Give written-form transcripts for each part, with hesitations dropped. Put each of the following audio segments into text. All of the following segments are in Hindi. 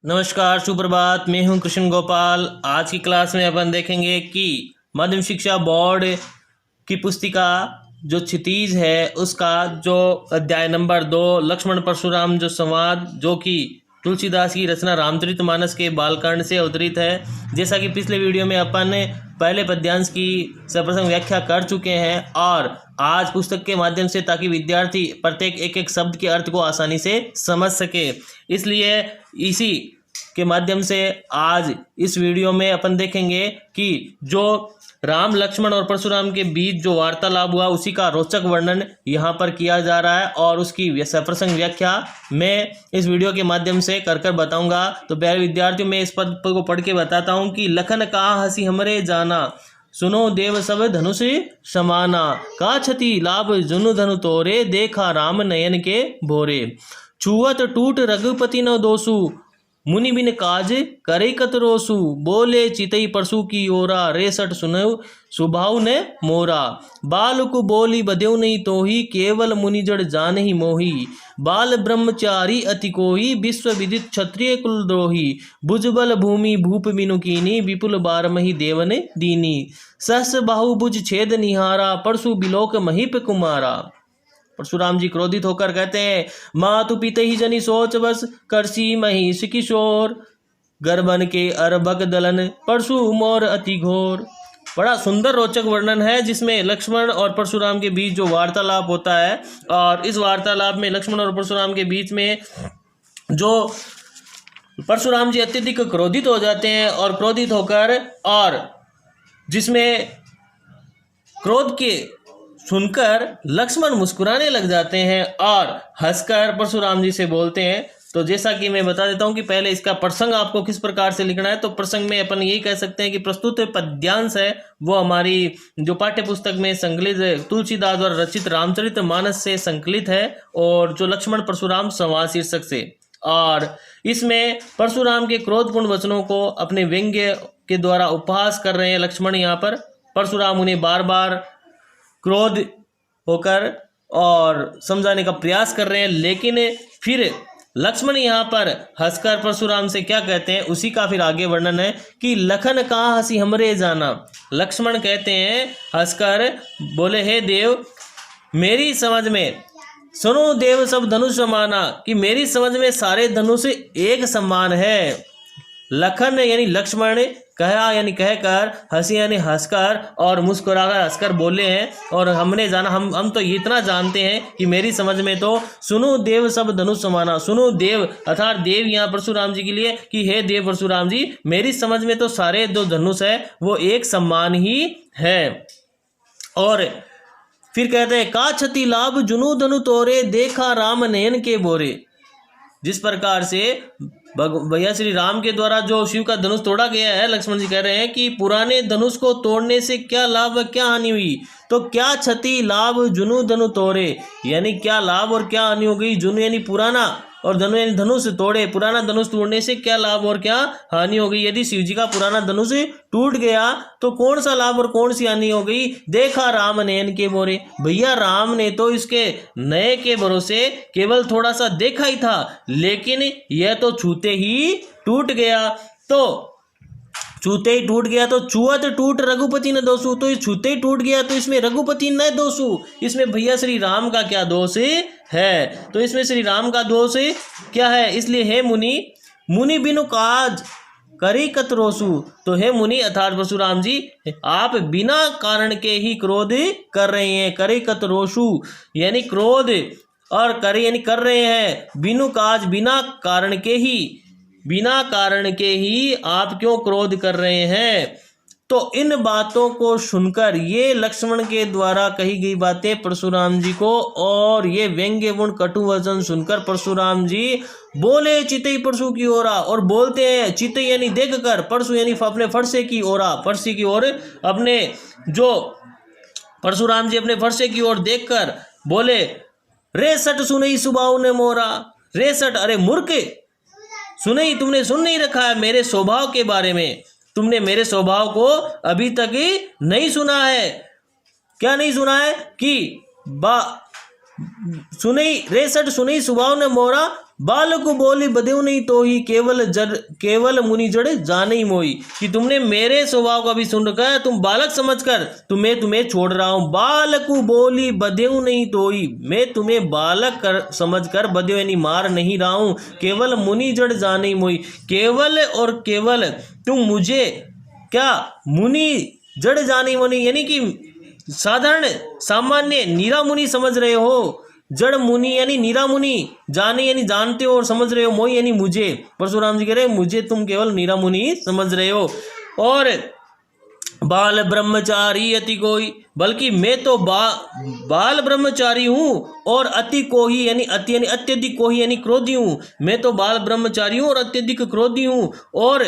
नमस्कार, सुप्रभात। मैं हूं कृष्ण गोपाल। आज की क्लास में अपन देखेंगे कि माध्यमिक शिक्षा बोर्ड की पुस्तिका जो क्षितिज है उसका जो अध्याय नंबर 2 लक्ष्मण परशुराम जो संवाद, जो कि तुलसीदास की रचना रामचरितमानस के बालकांड से अवतरित है। जैसा कि पिछले वीडियो में अपन पहले पद्यांश की सप्रसंग व्याख्या कर चुके हैं और आज पुस्तक के माध्यम से, ताकि विद्यार्थी प्रत्येक एक एक शब्द के अर्थ को आसानी से समझ सके, इसलिए इसी के माध्यम से आज इस वीडियो में अपन देखेंगे कि जो राम, लक्ष्मण और परशुराम के बीच जो वार्तालाप हुआ उसी का रोचक वर्णन यहाँ पर किया जा रहा है और उसकी सप्रसंग व्याख्या मैं इस वीडियो के माध्यम से कर बताऊंगा। तो प्यारे विद्यार्थियों, मैं इस पद को पढ़ के बताता हूँ कि लखन कहा हंसी हमरे जाना, सुनो देव सब धनुष समाना, का छति लाभ जुनु धनु तोरे, देखा राम नयन के भोरे, छुअत टूट रघुपति न दोसु, मुनि बिन काज करे कतरोसु, बोले चितई परसु की ओरा, रेसठ सुनऊ सुभाव ने मोरा, बाल को बोली बदेव नहीं तोही, केवल मुनि जड़ जान ही मोही, बाल ब्रह्मचारी अति कोही, विश्व विदित क्षत्रिय कुल द्रोही, भुजबल भूमि भूप बिनु कीनी, विपुल बारमही देवन दीनी, सहस बाहु भुज छेद निहारा, परसु बिलोक महीप कुमारा। परशुराम जी क्रोधित होकर कहते हैं, मातु पिते ही जनी सोच बस, करसी महिष किशोर, गर्भन के अरबक दलन, परशु मोर अति घोर। बड़ा सुंदर रोचक वर्णन है जिसमें लक्ष्मण और परशुराम के बीच जो वार्तालाप होता है, और इस वार्तालाप में लक्ष्मण और परशुराम के बीच में जो परशुराम जी अत्यधिक क्रोधित हो जाते हैं और क्रोधित होकर, और जिसमें क्रोध के सुनकर लक्ष्मण मुस्कुराने लग जाते हैं और हंसकर परशुराम जी से बोलते हैं। तो जैसा कि मैं बता देता हूं कि पहले इसका प्रसंग आपको किस प्रकार से लिखना है। तो प्रसंग में अपन यही कह सकते हैं कि प्रस्तुत पद्यांश है वो हमारी जो पाठ्य पुस्तक में संकलित तुलसीदास द्वारा रचित रामचरितमानस से संकलित है, और जो लक्ष्मण परशुराम संवाद शीर्षक से, और इसमें परशुराम के क्रोधपूर्ण वचनों को अपने व्यंग्य के द्वारा उपहास कर रहे हैं लक्ष्मण। यहाँ पर परशुराम उन्हें बार बार क्रोध होकर और समझाने का प्रयास कर रहे हैं, लेकिन फिर लक्ष्मण यहाँ पर हंसकर परशुराम से क्या कहते हैं उसी का फिर आगे वर्णन है कि लखन कहाँ हंसी हमरे जाना। लक्ष्मण कहते हैं हंसकर, बोले हे देव, मेरी समझ में, सुनो देव सब धनुष समाना, कि मेरी समझ में सारे धनुष एक समान है। लखन यानी लक्ष्मण, कहा यानी कहकर, हंसी यानी हंसकर, और मुस्कुराकर हंसकर बोले हैं, और हमने जाना, हम तो इतना जानते हैं कि मेरी समझ में तो सुनो देव सब धनुष समाना, सुनो देव अर्थात देव यहाँ परशुराम जी के लिए कि हे देव परशुराम जी, मेरी समझ में तो सारे जो धनुष है वो एक समान ही है। और फिर कहते हैं, का छति लाभ जुनू धनु तोरे, देखा राम नयन के बोरे। जिस प्रकार से भैया श्री राम के द्वारा जो शिव का धनुष तोड़ा गया है, लक्ष्मण जी कह रहे हैं कि पुराने धनुष को तोड़ने से क्या लाभ क्या हानि हुई। तो क्या क्षति लाभ जुनू धनु तोड़े, यानी क्या लाभ और क्या हानि हो गई। जुनू यानी पुराना और धनु यानी धनुष तोड़े, पुराना धनुष तोड़ने से क्या लाभ और क्या हानि हो गई। यदि शिव जी का पुराना धनुष टूट गया तो कौन सा लाभ और कौन सी हानि हो गई। देखा राम नयन के बोरे, भैया राम ने तो इसके नए के भरोसे केवल थोड़ा सा देखा ही था, लेकिन यह तो छूते ही टूट गया। तो छूते ही टूट गया, तो छुअत टूट रघुपति न दोषु, तो ये छूते ही टूट गया तो इसमें रघुपति न दोषु, इसमें भैया श्री राम का क्या दोष है। तो इसमें श्री राम का दोष क्या है। इसलिए हे मुनि, मुनि बिनु काज करे कतरोसु, तो हे मुनि अर्थात परशुराम जी, आप बिना कारण के ही क्रोध कर रहे हैं। करे कतरोसु यानी क्रोध, और करे यानी कर रहे हैं, बिनु काज बिना कारण के ही, बिना कारण के ही आप क्यों क्रोध कर रहे हैं। तो इन बातों को सुनकर, ये लक्ष्मण के द्वारा कही गई बातें परशुराम जी को, और ये व्यंग्य गुण कटु वचन सुनकर परशुराम जी बोले चितई परशु की ओरा, और बोलते हैं चितई यानी देख कर, परशु यानी अपने फरसे की ओरा, फरसी की ओर, अपने जो परशुराम जी अपने फरसे की ओर देखकर बोले, रेसठ सुनई सुबाऊ ने मोरा, रेसठ अरे मूर्ख, सुनई तुमने सुन नहीं रखा है मेरे स्वभाव के बारे में, तुमने मेरे स्वभाव को अभी तक ही नहीं सुना है। क्या नहीं सुना है कि सुनई रेसठ सुनई सुभाव ने मोरा, बालक बोली बदेव नहीं तो ही, केवल मुनि जड़ जाने मोई। कि तुमने मेरे स्वभाव को भी सुन रखा है, तुम बालक समझकर तुम्हें छोड़ रहा हूँ। बालक बोली बदेव नहीं तो ही, मैं तुम्हें बालक समझकर बदेव यानी मार नहीं रहा हूँ। केवल मुनि जड़ जाने मोई, केवल और केवल तुम मुझे क्या मुनि जड़ जाने मोनी यानी कि साधारण सामान्य नीरा मुनि समझ रहे हो। जड़ मुनि यानी नीरा मुनि, जाने यानी जानते हो और समझ रहे हो, मोई यानी मुझे। परशुराम जी कह रहे हैं मुझे तुम केवल नीरा मुनि समझ रहे हो। और बाल ब्रह्मचारी अति कोई, बल्कि मैं तो बाल ब्रह्मचारी हूँ और अति कोही यानी अति यानी अत्यधिक कोही यानी क्रोधी हूँ। मैं तो बाल ब्रह्मचारी हूँ और अत्यधिक क्रोधी हूँ। और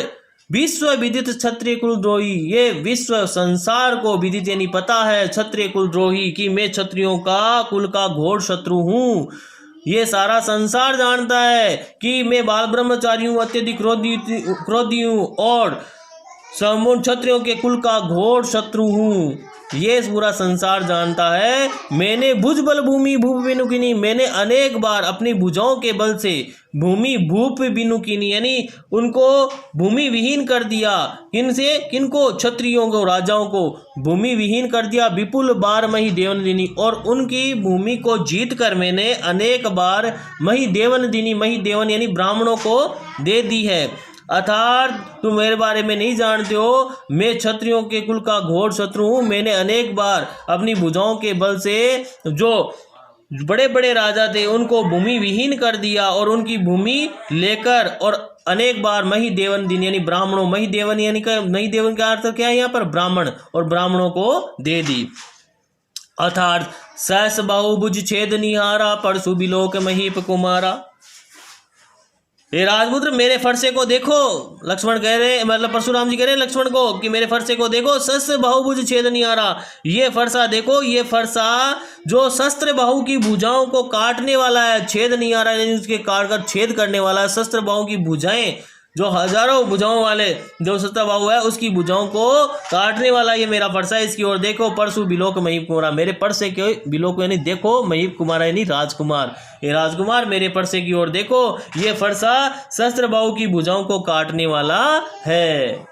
विश्व विदित क्षत्रिय कुलद्रोही, ये विश्व संसार को विदित यानी पता है क्षत्रिय कुलद्रोही कि मैं क्षत्रियों का कुल का घोर शत्रु हूँ। ये सारा संसार जानता है कि मैं बाल ब्रह्मचारी हूँ, अत्यधिक क्रोधी हूँ और संपूर्ण क्षत्रियों के कुल का घोर शत्रु हूँ। ये पूरा संसार जानता है। मैंने भुज बल भूमि भूप बिनुकिनी, मैंने अनेक बार अपनी भुजाओं के बल से भूमि भूप बिनुकिनी यानी उनको भूमि विहीन कर दिया। किनसे? किनको? क्षत्रियों को, राजाओं को भूमि विहीन कर दिया। विपुल बार मही देवन दिनी, और उनकी भूमि को जीत कर मैंने अनेक बार मही देवन दिनी, मही देवन यानी ब्राह्मणों को दे दी है। अर्थात तुम मेरे बारे में नहीं जानते हो, मैं क्षत्रियों के कुल का घोर शत्रु हूँ। मैंने अनेक बार अपनी भुजाओं के बल से जो बड़े बड़े राजा थे उनको भूमि विहीन कर दिया और उनकी भूमि लेकर और अनेक बार मही देवन दिन यानी ब्राह्मणों, मही देवन यानी मही देवन का अर्थ क्या है यहाँ पर? ब्राह्मण, और ब्राह्मणों को दे दी। अर्थात सहस बाहुभुज छेद निहारा, परशु बिलोक महीप कुमारा। ये राजपुत्र मेरे फरसे को देखो, लक्ष्मण कह रहे, मतलब परशुराम जी कह रहे हैं लक्ष्मण को कि मेरे फरसे को देखो, शस्त्र बाहुभुज छेद नहीं आ रहा। ये फरसा देखो, ये फरसा जो शस्त्र बाहु की भुजाओं को काटने वाला है, छेद नहीं आ रहा है, उसके काट कर छेद करने वाला है। शस्त्र बाहु की भुजाएं जो हजारों भुजाओं वाले जो शस्त्र बाहु है उसकी भुजाओं को काटने वाला ये मेरा फरसा है। इसकी ओर देखो, परशु बिलोक महीप कुमारा, मेरे परसे के बिलोक यानी देखो, महीप कुमारा यानी राजकुमार, ये राजकुमार मेरे परसे की ओर देखो, ये फरसा शस्त्र बाहु की भुजाओं को काटने वाला है।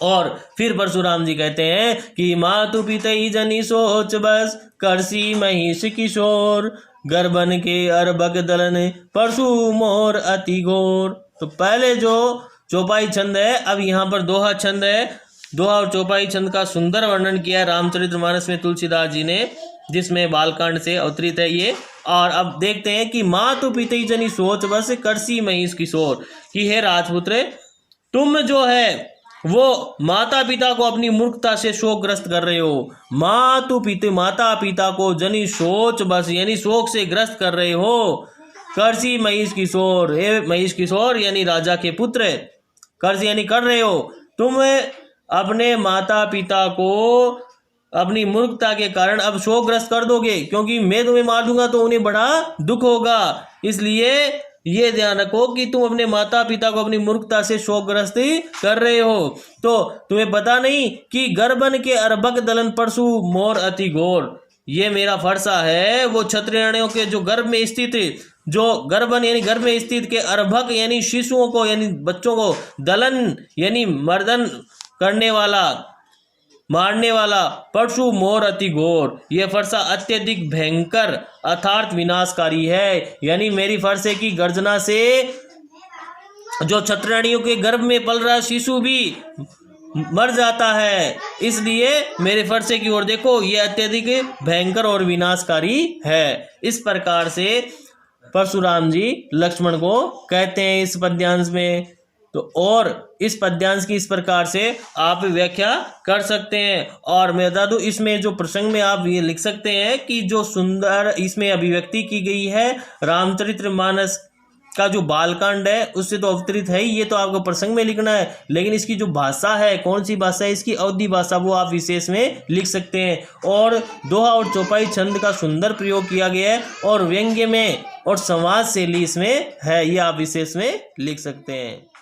और फिर परशुराम जी कहते हैं कि मातु पितई जनी सोच बस, करसी महिष किशोर, गर्भन के अरबक दलन, परशु मोर अति घोर। तो पहले जो चौपाई छंद है, अब यहाँ पर दोहा छंद है। दोहा और चौपाई छंद का सुंदर वर्णन किया है रामचरितमानस में तुलसीदास जी ने, जिसमें बालकांड से अवतरित है ये। और अब देखते हैं कि मातु पितई जनी सोच बस, करसी महिष किशोर, कि हे राजपुत्र तुम जो है वो माता पिता को अपनी मूर्खता से शोकग्रस्त कर रहे हो। माता पिता को जनी सोच बस यानी शोक से ग्रस्त कर रहे हो। करसी महिष किशोर, हे महिष किशोर यानी राजा के पुत्र, कर्ज यानी कर रहे हो तुम अपने माता पिता को अपनी मूर्खता के कारण अब शोकग्रस्त कर दोगे, क्योंकि मैं तुम्हें मार दूंगा तो उन्हें बड़ा दुख होगा। इसलिए ये ध्यान रखो कि तुम अपने माता पिता को अपनी मूर्खता से शोकग्रस्त कर रहे हो। तो तुम्हें पता नहीं कि गर्भन के अर्भक दलन परशु मोर अति घोर, ये मेरा फरसा है वो क्षत्रियों के जो गर्भ में स्थित, जो गर्भन यानी गर्भ में स्थित के अर्भक यानी शिशुओं को यानी बच्चों को, दलन यानी मर्दन करने वाला, मारने वाला, परशु मोर अति घोर, यह फरसा अत्यधिक भयंकर अर्थात विनाशकारी है। यानी मेरी फरसे की गर्जना से जो क्षत्रियों के गर्भ में पल रहा शिशु भी मर जाता है। इसलिए मेरे फरसे की ओर देखो, यह अत्यधिक भयंकर और विनाशकारी है। इस प्रकार से परशुराम जी लक्ष्मण को कहते हैं इस पद्यांश में। तो और इस पद्यांश की इस प्रकार से आप व्याख्या कर सकते हैं। और मैं बता दूं, इसमें जो प्रसंग में आप ये लिख सकते हैं कि जो सुंदर इसमें अभिव्यक्ति की गई है रामचरितमानस का जो बालकांड है उससे तो अवतरित है ही, ये तो आपको प्रसंग में लिखना है। लेकिन इसकी जो भाषा है, कौन सी भाषा है इसकी, अवधि भाषा, वो आप विशेष में लिख सकते हैं। और दोहा और चौपाई छंद का सुंदर प्रयोग किया गया है और व्यंग्य में और समाज शैली इसमें है, ये आप विशेष में लिख सकते हैं।